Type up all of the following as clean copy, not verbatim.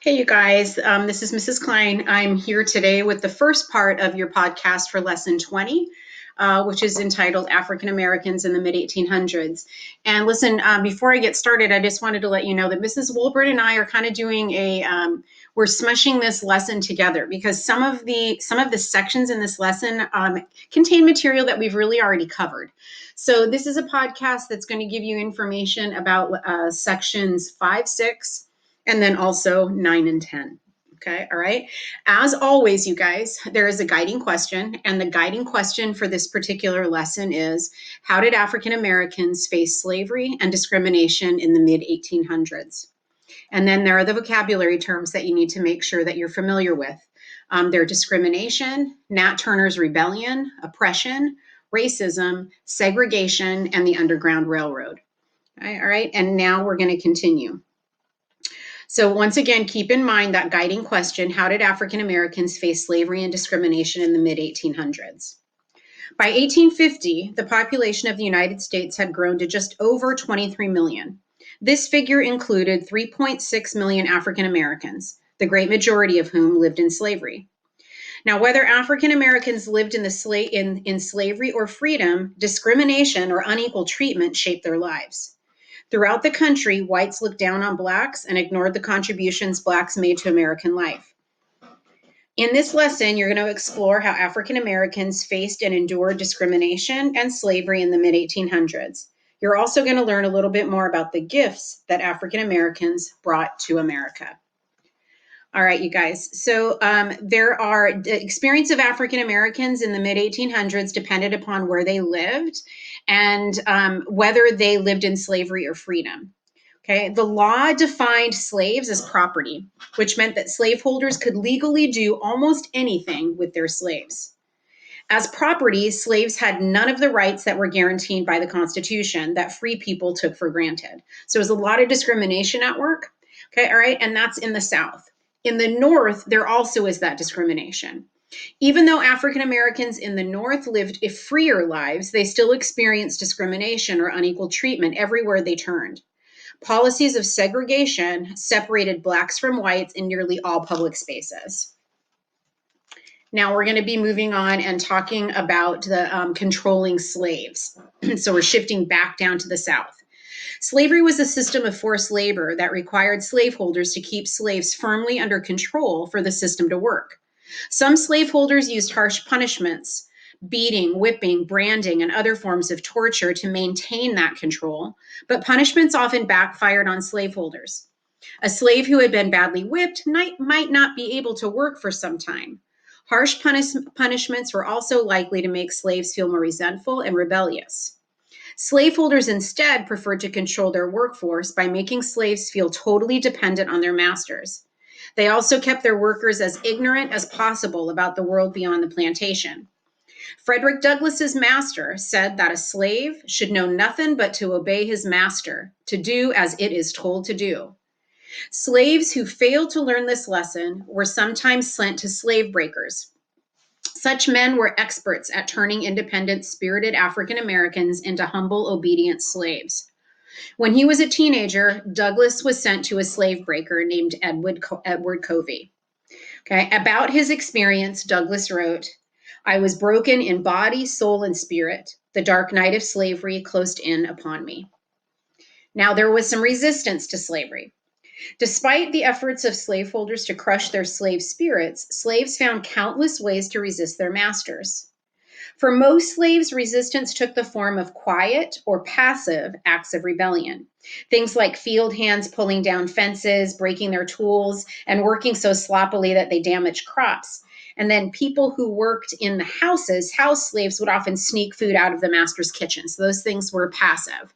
Hey, you guys, this is Mrs. Klein. I'm here today with the first part of your podcast for Lesson 20, which is entitled African Americans in the Mid-1800s. And listen, before I get started, I just wanted to let you know that Mrs. Wolbert and I are kind of doing we're smushing this lesson together because some of the sections in this lesson contain material that we've really already covered. So this is a podcast that's going to give you information about sections 5, 6, and then also 9 and 10. Okay, all right. As always, you guys, there is a guiding question, and the guiding question for this particular lesson is, how did African Americans face slavery and discrimination in the mid-1800s? And then there are the vocabulary terms that you need to make sure that you're familiar with. They're discrimination, Nat Turner's rebellion, oppression, racism, segregation, and the Underground Railroad. All right, and now we're going to continue. So once again, keep in mind that guiding question, how did African Americans face slavery and discrimination in the mid-1800s? By 1850, the population of the United States had grown to just over 23 million. This figure included 3.6 million African Americans, the great majority of whom lived in slavery. Now, whether African Americans lived in slavery or freedom, discrimination or unequal treatment shaped their lives. Throughout the country, whites looked down on blacks and ignored the contributions blacks made to American life. In this lesson, you're going to explore how African Americans faced and endured discrimination and slavery in the mid-1800s. You're also going to learn a little bit more about the gifts that African Americans brought to America. All right, you guys. So the experience of African Americans in the mid-1800s depended upon where they lived and whether they lived in slavery or freedom. Okay, the law defined slaves as property, which meant that slaveholders could legally do almost anything with their slaves. As property, slaves had none of the rights that were guaranteed by the Constitution that free people took for granted. So there's a lot of discrimination at work. Okay, all right, and that's in the South. In the North, there also is that discrimination. Even though African Americans in the North lived freer lives, they still experienced discrimination or unequal treatment everywhere they turned. Policies of segregation separated blacks from whites in nearly all public spaces. Now we're going to be moving on and talking about the controlling slaves. So we're shifting back down to the South. Slavery was a system of forced labor that required slaveholders to keep slaves firmly under control for the system to work. Some slaveholders used harsh punishments, beating, whipping, branding, and other forms of torture to maintain that control, but punishments often backfired on slaveholders. A slave who had been badly whipped might not be able to work for some time. Harsh punishments were also likely to make slaves feel more resentful and rebellious. Slaveholders instead preferred to control their workforce by making slaves feel totally dependent on their masters. They also kept their workers as ignorant as possible about the world beyond the plantation. Frederick Douglass's master said that a slave should know nothing but to obey his master, to do as it is told to do. Slaves who failed to learn this lesson were sometimes sent to slave breakers. Such men were experts at turning independent, spirited African Americans into humble, obedient slaves. When he was a teenager, Douglass was sent to a slave breaker named Edward Covey. Okay. About his experience, Douglass wrote, "I was broken in body, soul, and spirit. The dark night of slavery closed in upon me." Now, there was some resistance to slavery. Despite the efforts of slaveholders to crush their slave spirits, slaves found countless ways to resist their masters. For most slaves, resistance took the form of quiet or passive acts of rebellion. Things like field hands pulling down fences, breaking their tools, and working so sloppily that they damaged crops. And then people who worked in the houses, house slaves, would often sneak food out of the master's kitchen. So those things were passive.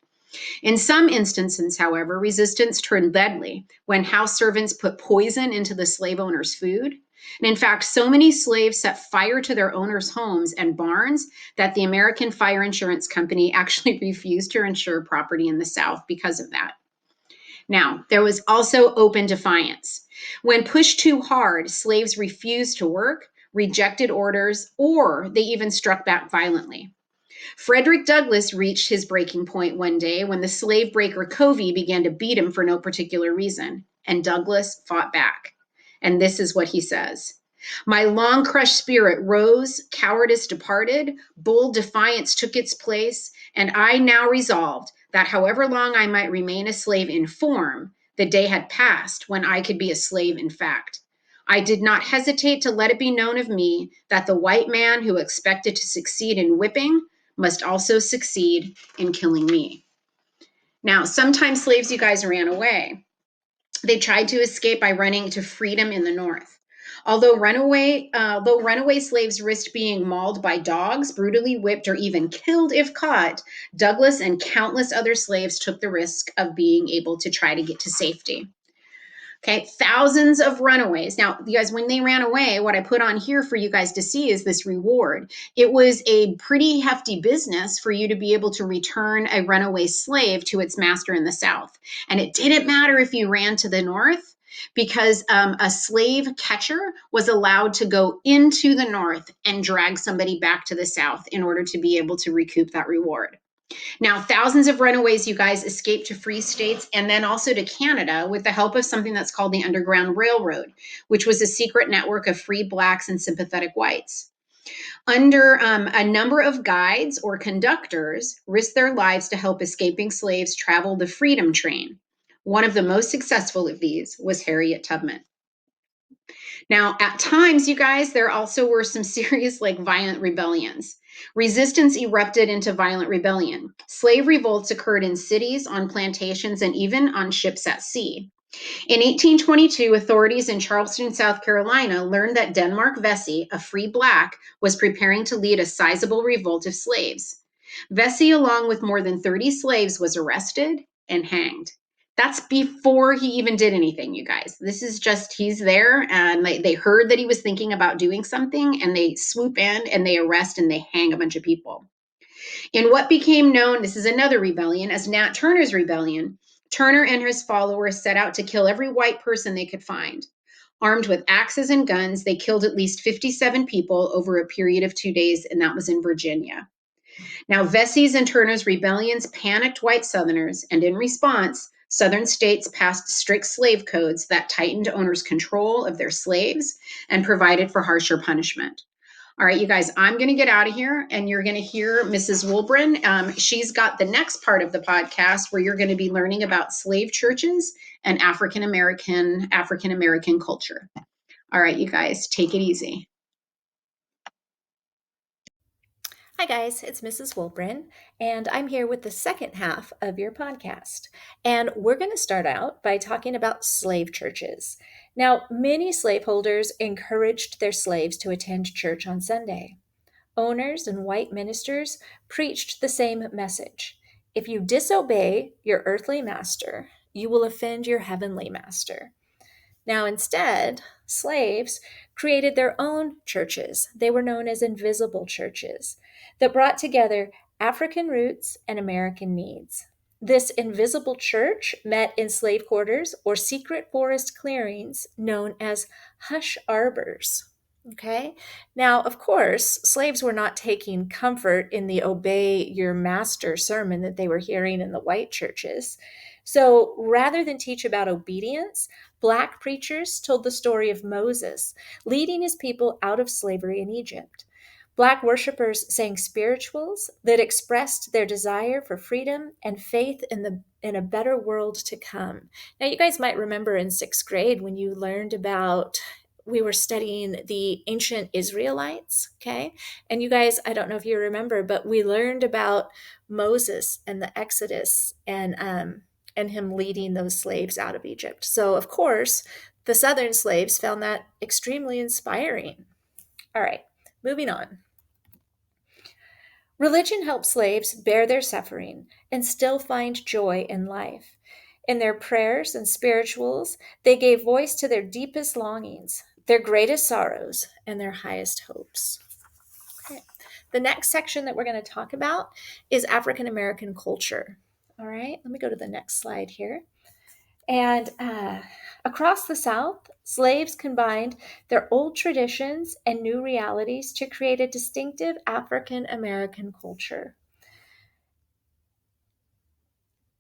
In some instances, however, resistance turned deadly when house servants put poison into the slave owner's food. And in fact, so many slaves set fire to their owners' homes and barns that the American Fire Insurance Company actually refused to insure property in the South because of that. Now, there was also open defiance. When pushed too hard, slaves refused to work, rejected orders, or they even struck back violently. Frederick Douglass reached his breaking point one day when the slave breaker Covey began to beat him for no particular reason, and Douglass fought back. And this is what he says. My long crushed spirit rose, cowardice departed, bold defiance took its place, and I now resolved that however long I might remain a slave in form, the day had passed when I could be a slave in fact. I did not hesitate to let it be known of me that the white man who expected to succeed in whipping must also succeed in killing me. Now, sometimes slaves, you guys, ran away. They tried to escape by running to freedom in the North. Though runaway slaves risked being mauled by dogs, brutally whipped, or even killed if caught, Douglass and countless other slaves took the risk of being able to try to get to safety. Okay, thousands of runaways. Now, you guys, when they ran away, what I put on here for you guys to see is this reward. It was a pretty hefty business for you to be able to return a runaway slave to its master in the South. And it didn't matter if you ran to the North, because a slave catcher was allowed to go into the North and drag somebody back to the South in order to be able to recoup that reward. Now, thousands of runaways, you guys, escaped to free states and then also to Canada with the help of something that's called the Underground Railroad, which was a secret network of free blacks and sympathetic whites. Under a number of guides or conductors risked their lives to help escaping slaves travel the freedom train. One of the most successful of these was Harriet Tubman. Now, at times, you guys, there also were some serious, violent rebellions. Resistance erupted into violent rebellion. Slave revolts occurred in cities, on plantations, and even on ships at sea. In 1822, authorities in Charleston, South Carolina, learned that Denmark Vesey, a free black, was preparing to lead a sizable revolt of slaves. Vesey, along with more than 30 slaves, was arrested and hanged. That's before he even did anything, you guys. This is just, he's there, and they heard that he was thinking about doing something, and they swoop in and they arrest and they hang a bunch of people. In what became known, this is another rebellion, as Nat Turner's Rebellion, Turner and his followers set out to kill every white person they could find. Armed with axes and guns, they killed at least 57 people over a period of 2 days, and that was in Virginia. Now, Vesey's and Turner's rebellions panicked white Southerners, and in response, Southern states passed strict slave codes that tightened owners' control of their slaves and provided for harsher punishment. All right, you guys, I'm going to get out of here, and you're going to hear Mrs. Woolbrin. She's got the next part of the podcast where you're going to be learning about slave churches and African American culture. All right, you guys, take it easy. Hi guys, it's Mrs. Woolbrin, and I'm here with the second half of your podcast. And we're going to start out by talking about slave churches. Now, many slaveholders encouraged their slaves to attend church on Sunday. Owners and white ministers preached the same message. If you disobey your earthly master, you will offend your heavenly master. Now, instead, slaves created their own churches. They were known as invisible churches that brought together African roots and American needs. This invisible church met in slave quarters or secret forest clearings known as hush arbors. Okay. Now, of course, slaves were not taking comfort in the obey your master sermon that they were hearing in the white churches. So rather than teach about obedience, Black preachers told the story of Moses leading his people out of slavery in Egypt. Black worshipers sang spirituals that expressed their desire for freedom and faith in a better world to come. Now, you guys might remember in sixth grade when you learned about we were studying the ancient Israelites, okay? And you guys, I don't know if you remember, but we learned about Moses and the Exodus and him leading those slaves out of Egypt. So, of course, the Southern slaves found that extremely inspiring. All right, moving on. Religion helped slaves bear their suffering and still find joy in life. In their prayers and spirituals, they gave voice to their deepest longings, their greatest sorrows, and their highest hopes. Okay. The next section that we're going to talk about is African American culture. All right, let me go to the next slide here. And across the South, slaves combined their old traditions and new realities to create a distinctive African American culture.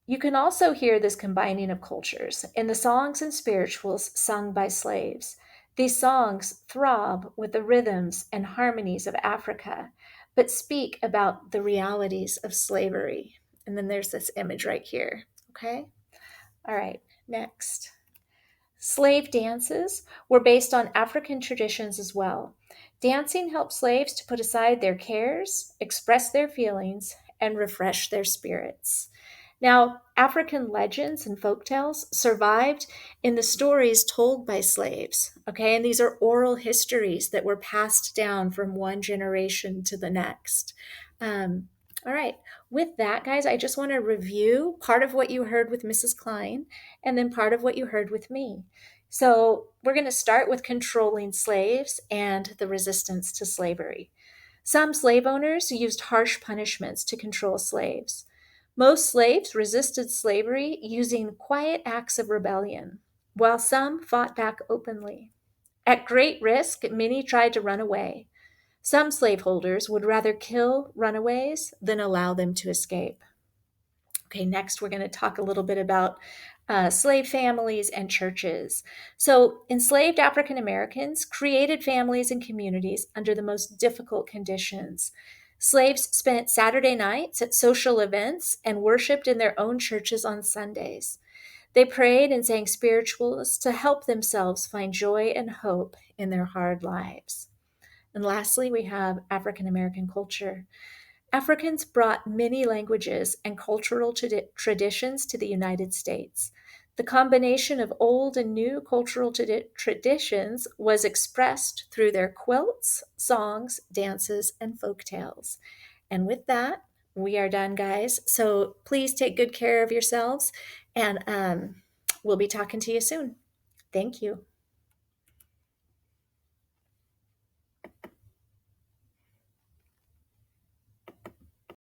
You can also hear this combining of cultures in the songs and spirituals sung by slaves. These songs throb with the rhythms and harmonies of Africa, but speak about the realities of slavery. And then there's this image right here. Okay. All right. Next. Slave dances were based on African traditions as well. Dancing helped slaves to put aside their cares, express their feelings, and refresh their spirits. Now, African legends and folktales survived in the stories told by slaves, okay? And these are oral histories that were passed down from one generation to the next. All right, with that, guys, I just want to review part of what you heard with Mrs. Klein and then part of what you heard with me. So, we're going to start with controlling slaves and the resistance to slavery. Some slave owners used harsh punishments to control slaves. Most slaves resisted slavery using quiet acts of rebellion, while some fought back openly. At great risk, many tried to run away. Some slaveholders would rather kill runaways than allow them to escape. Okay, next we're going to talk a little bit about slave families and churches. So, enslaved African Americans created families and communities under the most difficult conditions. Slaves spent Saturday nights at social events and worshiped in their own churches on Sundays. They prayed and sang spirituals to help themselves find joy and hope in their hard lives. And lastly, we have African American culture. Africans brought many languages and cultural traditions to the United States. The combination of old and new cultural traditions was expressed through their quilts, songs, dances, and folk tales. And with that, we are done, guys. So please take good care of yourselves, and we'll be talking to you soon. Thank you.